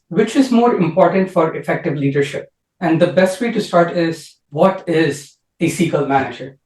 which is more important for effective leadership? And the best way to start is, what is a Seagull Manager?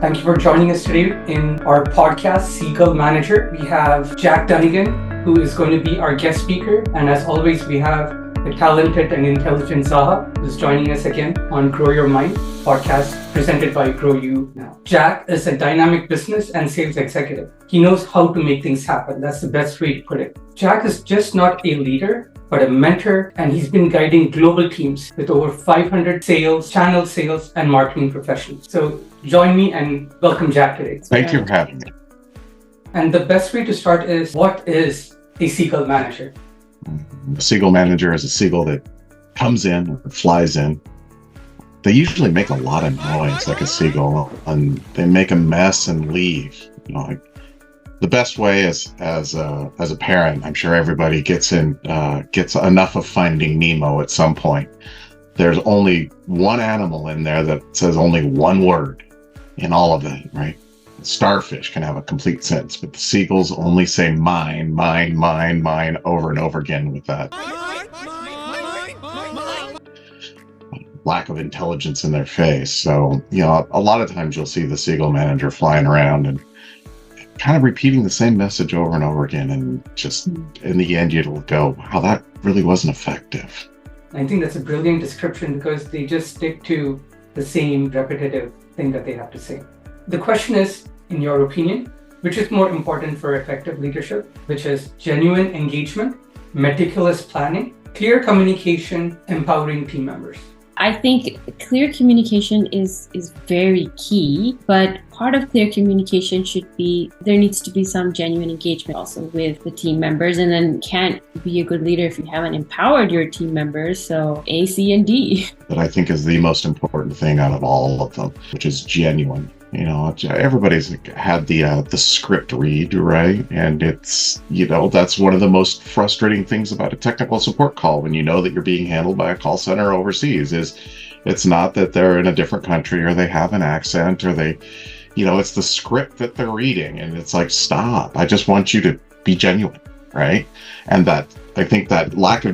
Thank you for joining us today in our podcast, Seagull Manager. We have Jack Dunnigan, who is going to be our guest speaker. And as always, we have the talented and intelligent Zaha, who's joining us again on Grow Your Mind podcast presented by Grow You Now. Jack is a dynamic business and sales executive. He knows how to make things happen. That's the best way to put it. Jack is just not a leader, but a mentor, and he's been guiding global teams with over 500 sales, channel sales, and marketing professionals. So join me and welcome Jack today. Thank you for having me. And the best way to start is, what is a Seagull Manager? A Seagull Manager is a seagull that comes in or flies in. They usually make a lot of noise like a seagull, and they make a mess and leave. The best way is as a parent, I'm sure everybody gets enough of Finding Nemo at some point. There's only one animal in there that says only one word in all of it, right? Starfish can have a complete sentence, but the seagulls only say mine, mine, mine, mine over and over again with that lack of intelligence in their face. So, a lot of times you'll see the Seagull Manager flying around and kind of repeating the same message over and over again. And just in the end, you'll go, wow, that really wasn't effective. I think that's a brilliant description because they just stick to the same repetitive thing that they have to say. The question is, in your opinion, which is more important for effective leadership, which is genuine engagement, meticulous planning, clear communication, empowering team members? I think clear communication is very key, but part of clear communication should be, there needs to be some genuine engagement also with the team members, and then can't be a good leader if you haven't empowered your team members. So A, C, and D. That I think is the most important thing out of all of them, which is genuine. Everybody's had the script read, right? And it's, that's one of the most frustrating things about a technical support call when you know that you're being handled by a call center overseas is it's not that they're in a different country or they have an accent or they, it's the script that they're reading. And it's like, stop. I just want you to be genuine, right? And that, I think that lack of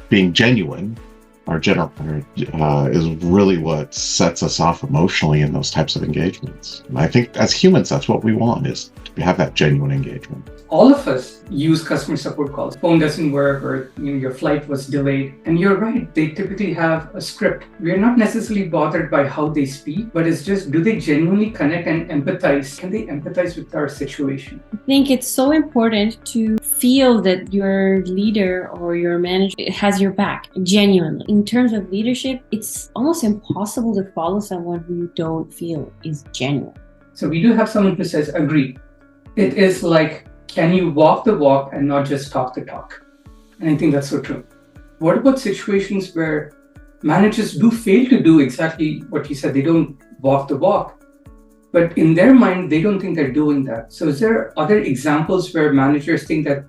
being genuine is really what sets us off emotionally in those types of engagements. And I think as humans, that's what we want, is to have that genuine engagement. All of us use customer support calls. Phone doesn't work, or your flight was delayed. And you're right, they typically have a script. We're not necessarily bothered by how they speak, but it's just, do they genuinely connect and empathize? Can they empathize with our situation? I think it's so important to feel that your leader or your manager has your back, genuinely. In terms of leadership, it's almost impossible to follow someone who you don't feel is genuine. So we do have someone who says, agree. It is like, can you walk the walk and not just talk the talk? And I think that's so true. What about situations where managers do fail to do exactly what you said? They don't walk the walk, but in their mind, they don't think they're doing that. So is there other examples where managers think that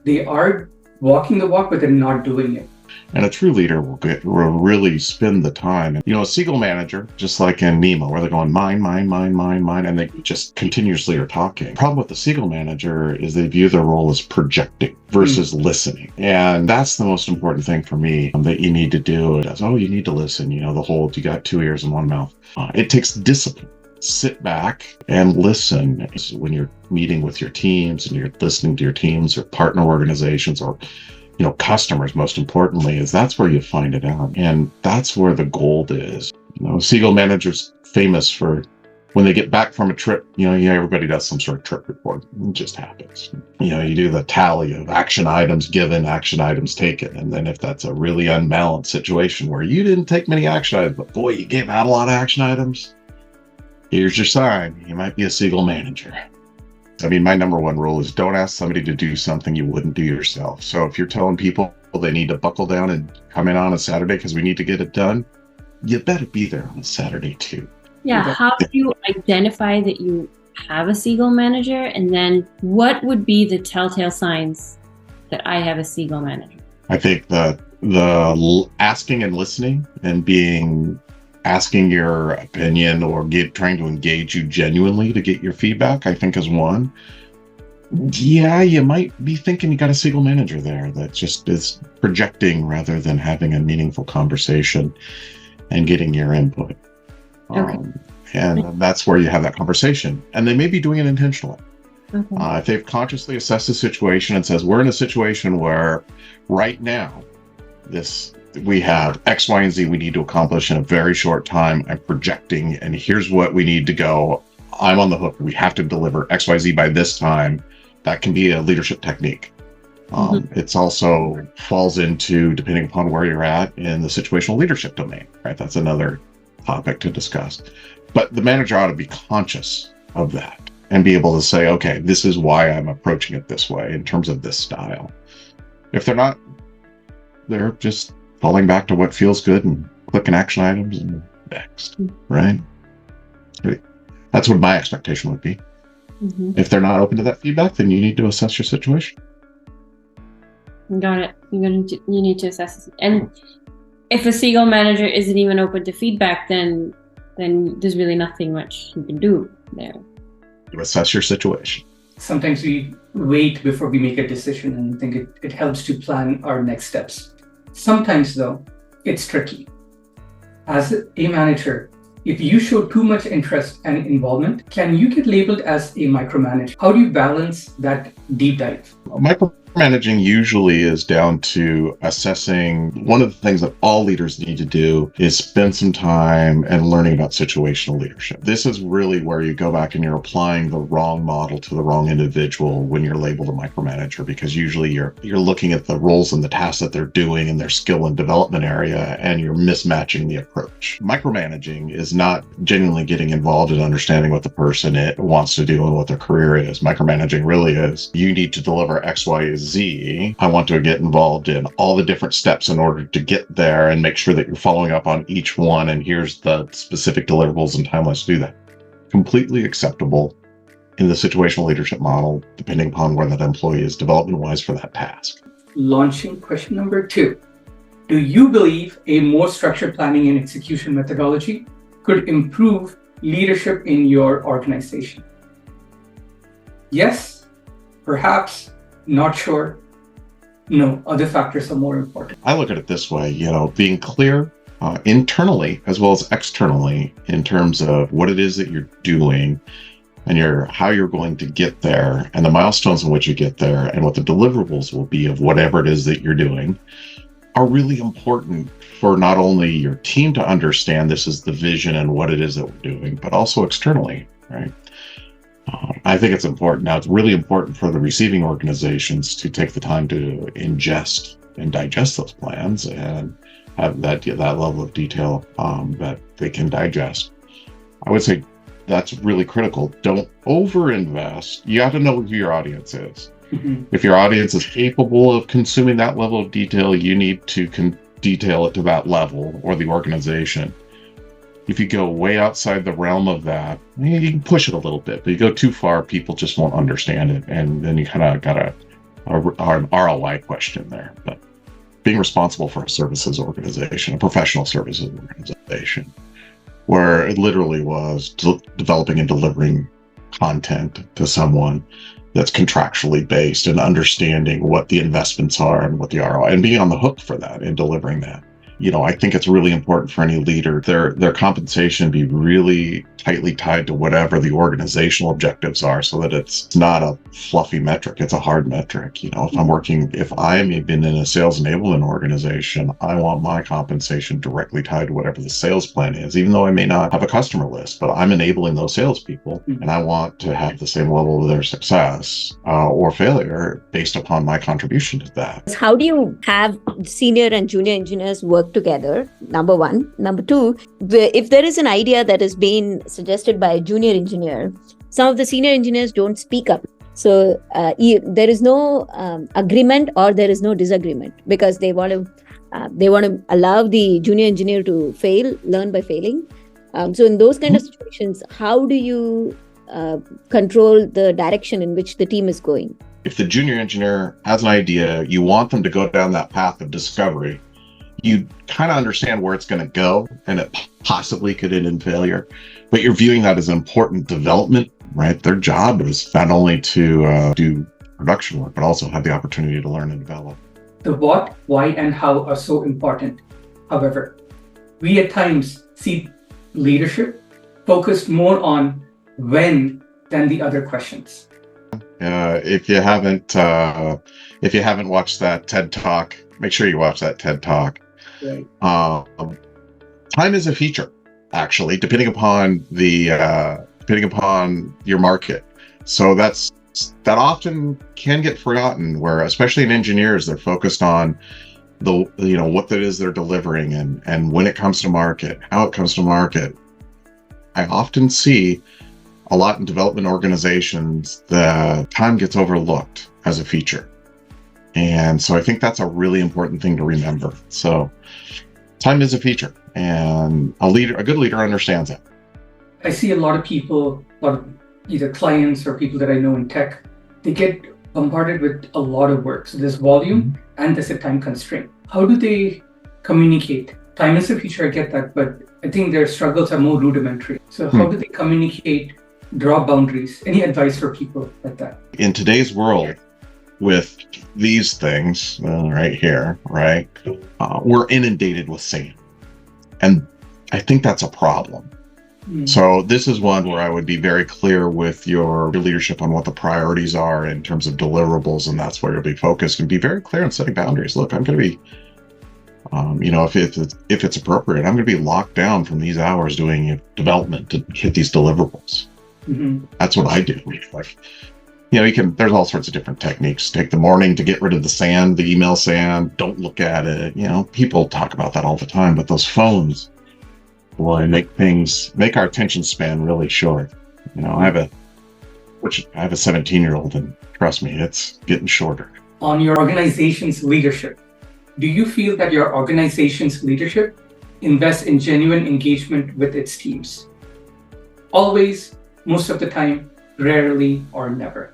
they are walking the walk, but they're not doing it? And a true leader will really spend the time. And, a Seagull Manager, just like in Nemo, where they're going mine, mine, mine, mine, mine, and they just continuously are talking. The problem with the Seagull Manager is they view their role as projecting versus listening. And that's the most important thing for me that you need to do. You need to listen, the whole, you got two ears and one mouth. It takes discipline. Sit back and listen. When you're meeting with your teams and you're listening to your teams or partner organizations or customers, most importantly, that's where you find it out. And that's where the gold is. Seagull Manager's famous for when they get back from a trip, everybody does some sort of trip report. It just happens. You do the tally of action items given, action items taken. And then if that's a really unbalanced situation where you didn't take many action items, but boy, you gave out a lot of action items, here's your sign. You might be a Seagull Manager. My number one rule is don't ask somebody to do something you wouldn't do yourself. So if you're telling people they need to buckle down and come in on a Saturday because we need to get it done, you better be there on a Saturday too. Yeah. How do you identify that you have a Seagull Manager? And then what would be the telltale signs that I have a Seagull Manager? I think the asking and listening and asking your opinion or trying to engage you genuinely to get your feedback, I think is one. Yeah, you might be thinking you got a Seagull Manager there that just is projecting rather than having a meaningful conversation and getting your input. Okay. And that's where you have that conversation. And they may be doing it intentionally. Okay. If they've consciously assessed the situation and says, we're in a situation where right now, we have X, Y, and Z we need to accomplish in a very short time. I'm projecting, and here's what we need to go. I'm on the hook. We have to deliver X, Y, Z by this time. That can be a leadership technique. It's also falls into, depending upon where you're at in the situational leadership domain, right? That's another topic to discuss. But the manager ought to be conscious of that and be able to say, okay, this is why I'm approaching it this way in terms of this style. If they're not, they're just falling back to what feels good and clicking action items and next, right? That's what my expectation would be. If they're not open to that feedback, then you need to assess your situation. Got it. You need to assess it. And if a Seagull Manager isn't even open to feedback, then there's really nothing much you can do there. You assess your situation. Sometimes we wait before we make a decision and think it helps to plan our next steps. Sometimes, though, it's tricky. As a manager, if you show too much interest and involvement, can you get labeled as a micromanager? How do you balance that deep dive? Micromanaging usually is down to assessing. One of the things that all leaders need to do is spend some time and learning about situational leadership. This is really where you go back and you're applying the wrong model to the wrong individual when you're labeled a micromanager, because usually you're looking at the roles and the tasks that they're doing in their skill and development area, and you're mismatching the approach. Micromanaging is not genuinely getting involved in understanding what the person wants to do and what their career is. Micromanaging really is, you need to deliver X, Y, Z. I want to get involved in all the different steps in order to get there and make sure that you're following up on each one. And here's the specific deliverables and timelines to do that. Completely acceptable in the situational leadership model, depending upon where that employee is development-wise for that task. Launching question number 2. Do you believe a more structured planning and execution methodology could improve leadership in your organization? Yes, perhaps, not sure. No, other factors are more important. I look at it this way, being clear internally as well as externally in terms of what it is that you're doing and how you're going to get there and the milestones in which you get there and what the deliverables will be of whatever it is that you're doing are really important for not only your team to understand this is the vision and what it is that we're doing, but also externally, right? I think it's important. Now, it's really important for the receiving organizations to take the time to ingest and digest those plans and have that level of detail that they can digest. I would say that's really critical. Don't overinvest. You have to know who your audience is. If your audience is capable of consuming that level of detail, you need to detail it to that level, or the organization. If you go way outside the realm of that, you can push it a little bit, but you go too far, people just won't understand it. And then you kind of got an ROI question there. But being responsible for a services organization, a professional services organization, where it literally was developing and delivering content to someone that's contractually based and understanding what the investments are and what the ROI, and being on the hook for that and delivering that. I think it's really important for any leader, their compensation be really tightly tied to whatever the organizational objectives are, so that it's not a fluffy metric, it's a hard metric. If I'm been in a sales enablement organization, I want my compensation directly tied to whatever the sales plan is, even though I may not have a customer list, but I'm enabling those salespeople, and I want to have the same level of their success or failure based upon my contribution to that. How do you have senior and junior engineers work together? Number one. Number two, if there is an idea that is being suggested by a junior engineer, some of the senior engineers don't speak up. So there is no agreement or there is no disagreement, because they want to allow the junior engineer to learn by failing. So in those kind of situations, how do you control the direction in which the team is going? If the junior engineer has an idea, you want them to go down that path of discovery. You kind of understand where it's going to go, and it possibly could end in failure, but you're viewing that as an important development right? Their job is not only to do production work, but also have the opportunity to learn and develop. The what, why, and how are so important. However, we at times see leadership focused more on when than the other questions. If you haven't watched that TED Talk, make sure you watch that TED Talk. Right. Time is a feature, actually, depending upon your market. So that often can get forgotten, where especially in engineers, they're focused on what that is they're delivering and when it comes to market, how it comes to market. I often see a lot in development organizations that time gets overlooked as a feature. And so I think that's a really important thing to remember. So time is a feature, and a good leader understands that. I see a lot of people, a lot of either clients or people that I know in tech, they get bombarded with a lot of work. So there's volume and there's a time constraint. How do they communicate? Time is a feature, I get that, but I think their struggles are more rudimentary. So how do they communicate, draw boundaries? Any advice for people like that? In today's world, with these things right here, right, we're inundated with sand. And I think that's a problem. So this is one where I would be very clear with your leadership on what the priorities are in terms of deliverables, and that's where you'll be focused, and be very clear in setting boundaries. Look, I'm going to be, if it's appropriate, I'm going to be locked down from these hours doing development to hit these deliverables. That's what I do. Like, there's all sorts of different techniques. Take the morning to get rid of the sand, the email sand. Don't look at it. People talk about that all the time, but those phones, boy, make our attention span really short. I have a 17-year-old, and trust me, it's getting shorter. On your organization's leadership, do you feel that your organization's leadership invests in genuine engagement with its teams? Always, most of the time, rarely, or never?